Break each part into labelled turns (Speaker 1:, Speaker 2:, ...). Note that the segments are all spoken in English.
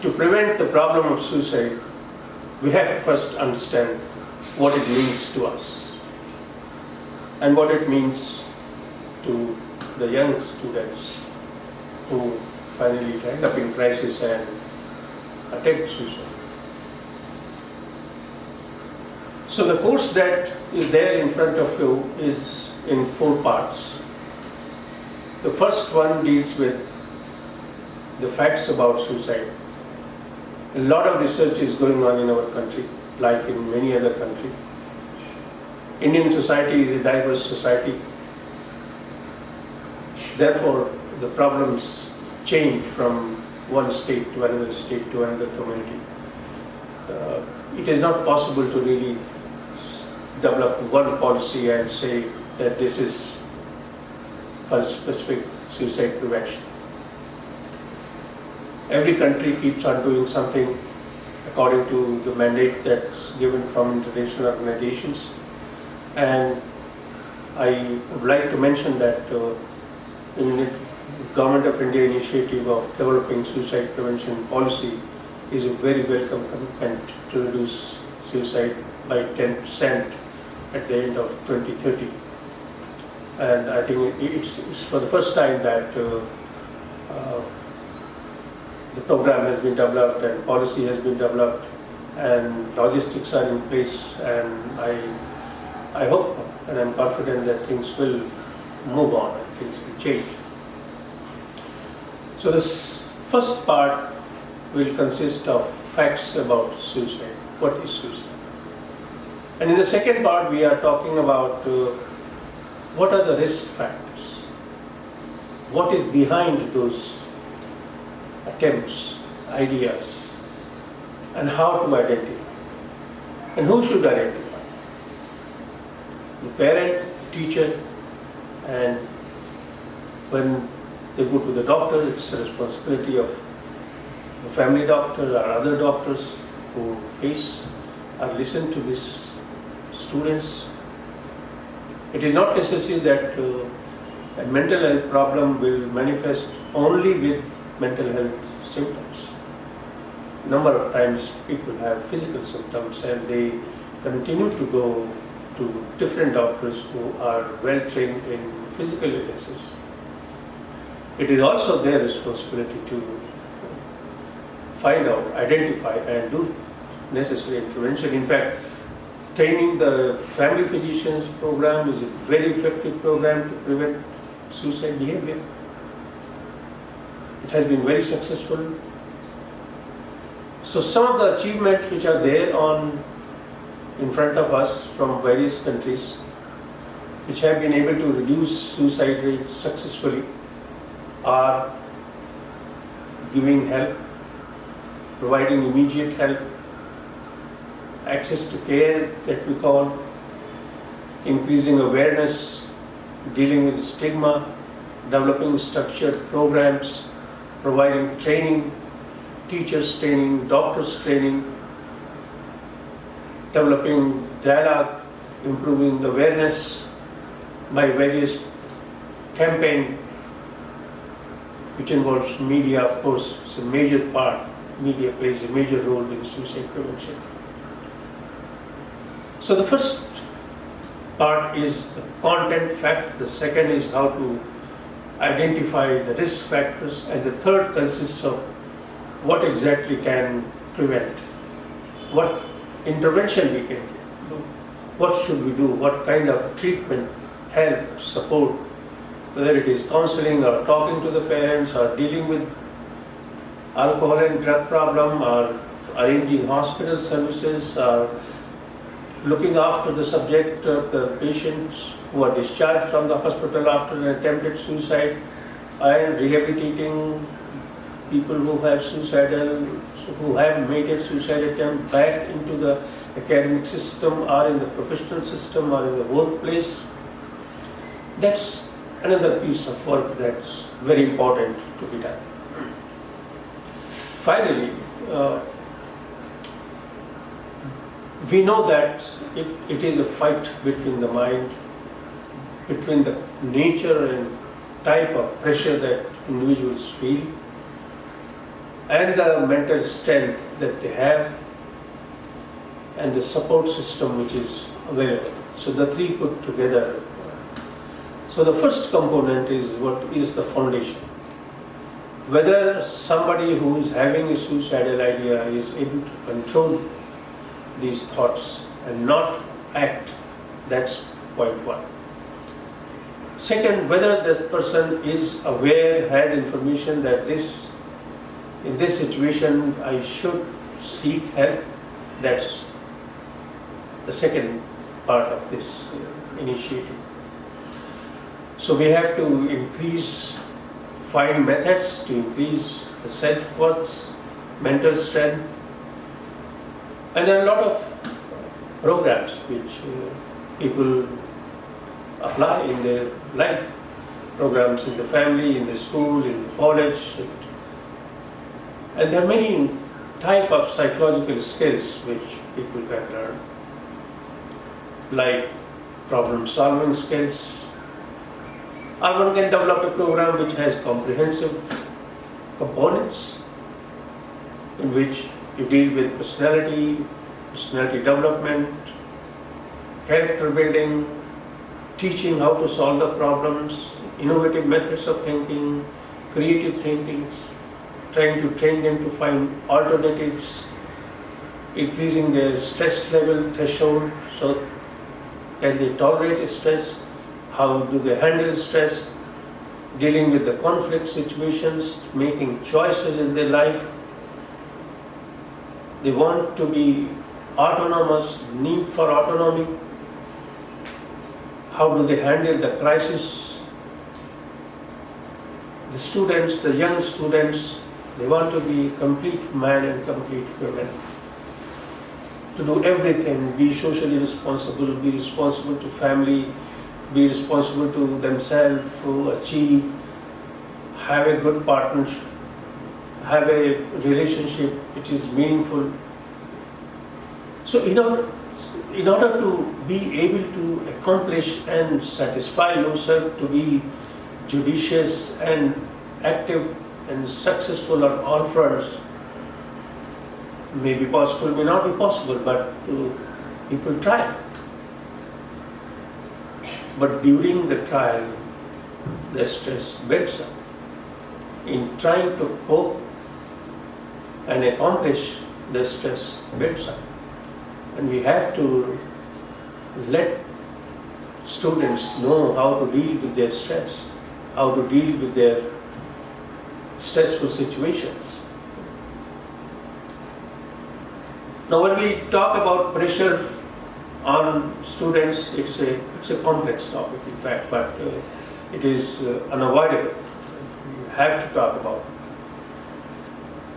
Speaker 1: to prevent the problem of suicide, we have to first understand what it means to us and what it means to the young students who finally end up in crisis and attempt suicide. So the course that is there in front of you is in 4 parts. The first one deals with the facts about suicide. A lot of research is going on in our country, like in many other countries. Indian society is a diverse society. Therefore, the problems change from one state to another state to another community. It is not possible to really develop one policy and say that this is for specific suicide prevention. Every country keeps on doing something according to the mandate that's given from international organizations. And I would like to mention that in the Government of India initiative of developing suicide prevention policy is a very welcome commitment to reduce suicide by 10% at the end of 2030. And I think it's for the first time that the program has been developed and policy has been developed and logistics are in place, and I hope and I'm confident that things will move on and things will change. So this first part will consist of facts about suicide. What is suicide? And in the second part we are talking about what are the risk factors? What is behind those attempts, ideas, and how to identify? And who should identify? The parent, the teacher, and when they go to the doctor, it's the responsibility of the family doctor or other doctors who face or listen to these students. It is not necessary that a mental health problem will manifest only with mental health symptoms. Number of times people have physical symptoms and they continue to go to different doctors who are well trained in physical illnesses. It is also their responsibility to find out, identify, and do necessary intervention. In fact, training the family physicians program is a very effective program to prevent suicide behavior. It has been very successful. So some of the achievements which are there in front of us from various countries which have been able to reduce suicide rates successfully are giving help, providing immediate help, access to care that we call, increasing awareness, dealing with stigma, developing structured programs, providing training, teachers training, doctors training, developing dialogue, improving the awareness by various campaign which involves media, of course. It's a major part. Media plays a major role in suicide prevention. So the first part is the content fact, the second is how to identify the risk factors, and the third consists of what exactly can prevent, what intervention we can do, what should we do, what kind of treatment, help, support, whether it is counseling or talking to the parents or dealing with alcohol and drug problem or arranging hospital services or looking after the subject of the patients who are discharged from the hospital after an attempted suicide, and rehabilitating people who have made a suicide attempt back into the academic system or in the professional system or in the workplace. That's another piece of work that's very important to be done. Finally, we know that it is a fight between the mind, between the nature and type of pressure that individuals feel, and the mental strength that they have and the support system which is available. So the three put together. So the first component is what is the foundation. Whether somebody who is having a suicidal idea is able to control these thoughts and not act, that's point one. Second, whether the person is aware, has information that in this situation I should seek help, that's the second part of this initiative. So we have to find methods to increase the self-worth, mental strength, and there are a lot of programs which people apply in their life. Programs in the family, in the school, in the college. And there are many types of psychological skills which people can learn, like problem-solving skills. Or one can develop a program which has comprehensive components in which you deal with personality development, character building, teaching how to solve the problems, innovative methods of thinking, creative thinking, trying to train them to find alternatives, increasing their stress level threshold, so can they tolerate stress, how do they handle stress, dealing with the conflict situations, making choices in their life. They want to be autonomous, need for autonomy. How do they handle the crisis? The students, the young students, they want to be complete man and complete woman. To do everything, be socially responsible, be responsible to family, be responsible to themselves, to achieve, have a good partnership, have a relationship which is meaningful. So in order to be able to accomplish and satisfy yourself, to be judicious and active and successful on all fronts, may be possible, may not be possible, but people try. But during the trial, the stress builds up. In trying to cope and accomplish, the stress builds up. And we have to let students know how to deal with their stress, how to deal with their stressful situations. Now when we talk about pressure on students, it's a complex topic in fact, but it is unavoidable. We have to talk about it.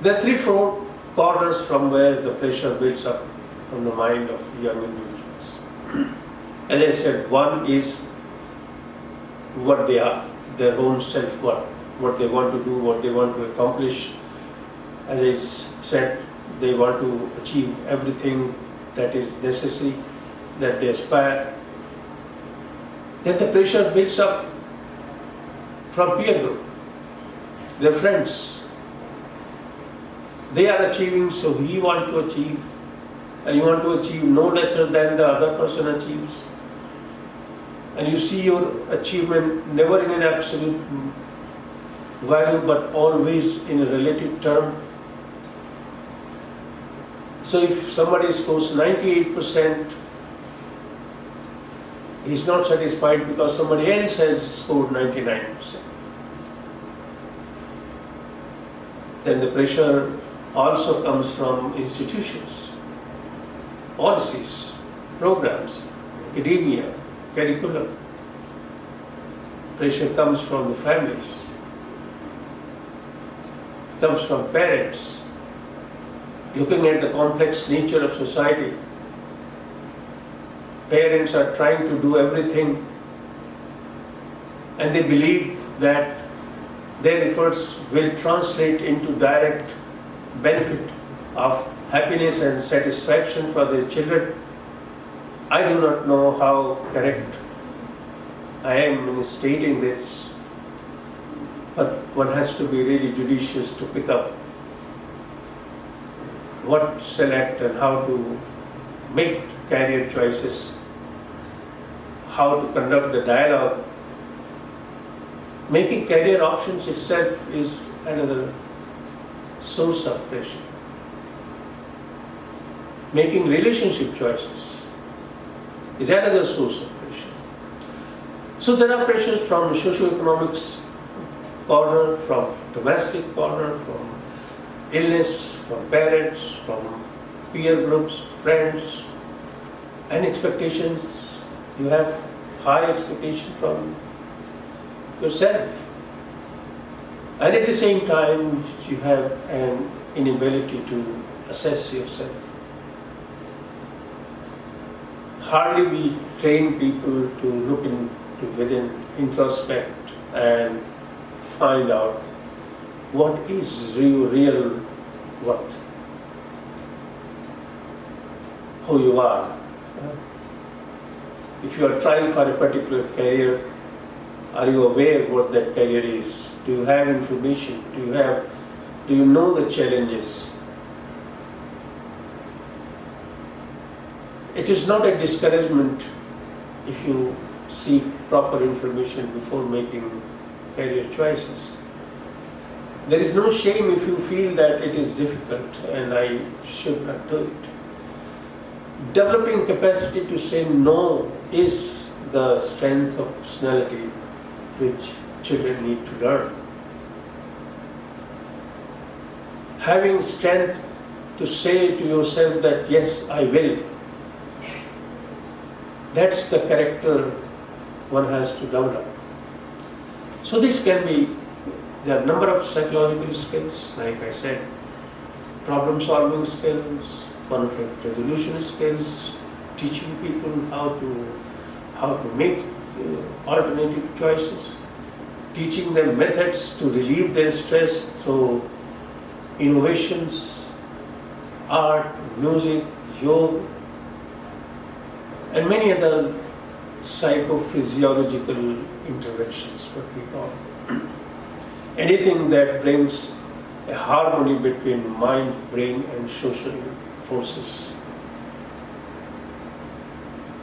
Speaker 1: There are 3-4 corners from where the pressure builds up from the mind of young individuals. As I said, one is what they are, their own self-worth, what they want to do, what they want to accomplish. As I said, they want to achieve everything that is necessary, that they aspire. Then the pressure builds up from peer group, their friends. They are achieving, so he wants to achieve, and you want to achieve no lesser than the other person achieves. And you see your achievement never in an absolute value, but always in a relative term. So if somebody scores 98%, he's not satisfied because somebody else has scored 99%. Then the pressure also comes from institutions, policies, programs, academia, curriculum. Pressure comes from the families, comes from parents. Looking at the complex nature of society, parents are trying to do everything and they believe that their efforts will translate into direct benefit of happiness and satisfaction for their children. I do not know how correct I am in stating this, but one has to be really judicious to pick up what to select and how to make career choices, how to conduct the dialogue. Making career options itself is another source of pressure. Making relationship choices is another source of pressure. So there are pressures from socio-economics corner, from domestic corner, from illness, from parents, from peer groups, friends, and expectations. You have high expectation from yourself. And at the same time, you have an inability to assess yourself. Hardly we train people to look into within, introspect, and find out what is real worth, who you are. If you are trying for a particular career, are you aware what that career is? Do you have information? Do you know the challenges? It is not a discouragement if you seek proper information before making career choices. There is no shame if you feel that it is difficult and I should not do it. Developing capacity to say no is the strength of personality which children need to learn. Having strength to say to yourself that yes, I will. That's the character one has to develop. So this can be, there are a number of psychological skills, like I said, problem solving skills, conflict resolution skills, teaching people how to make alternative choices, teaching them methods to relieve their stress through innovations, art, music, yoga, and many other psychophysiological interventions, what we call. Anything that brings a harmony between mind, brain, and social forces.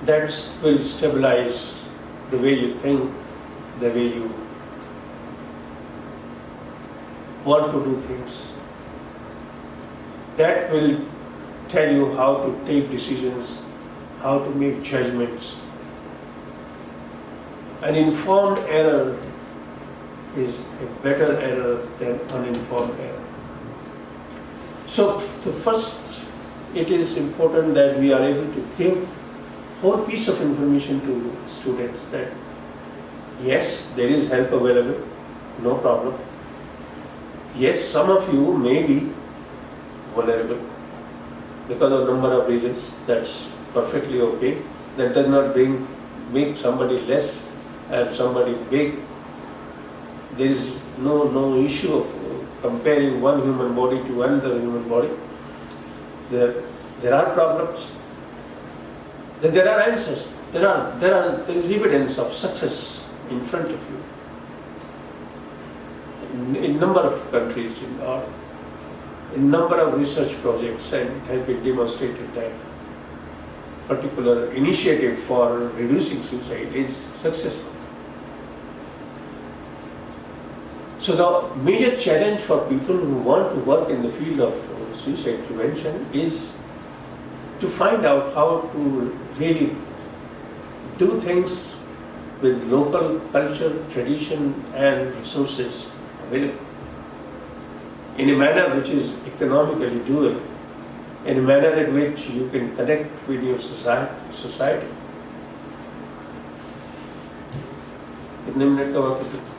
Speaker 1: That will stabilize the way you think, the way you want to do things. That will tell you how to take decisions, how to make judgments. An informed error is a better error than uninformed error. So first, it is important that we are able to give whole piece of information to students that yes, there is help available, no problem. Yes, some of you may be vulnerable because of number of reasons. That's perfectly okay. That does not make somebody less and somebody big. There is no issue of comparing one human body to another human body. There are problems. Then there are answers. There is evidence of success in front of you. In number of countries, in number of research projects, and it has been demonstrated that particular initiative for reducing suicide is successful. So the major challenge for people who want to work in the field of suicide prevention is to find out how to really do things with local culture, tradition, and resources available in a manner which is economically doable, in a manner in which you can connect with your society. कितने minute का वक्त है?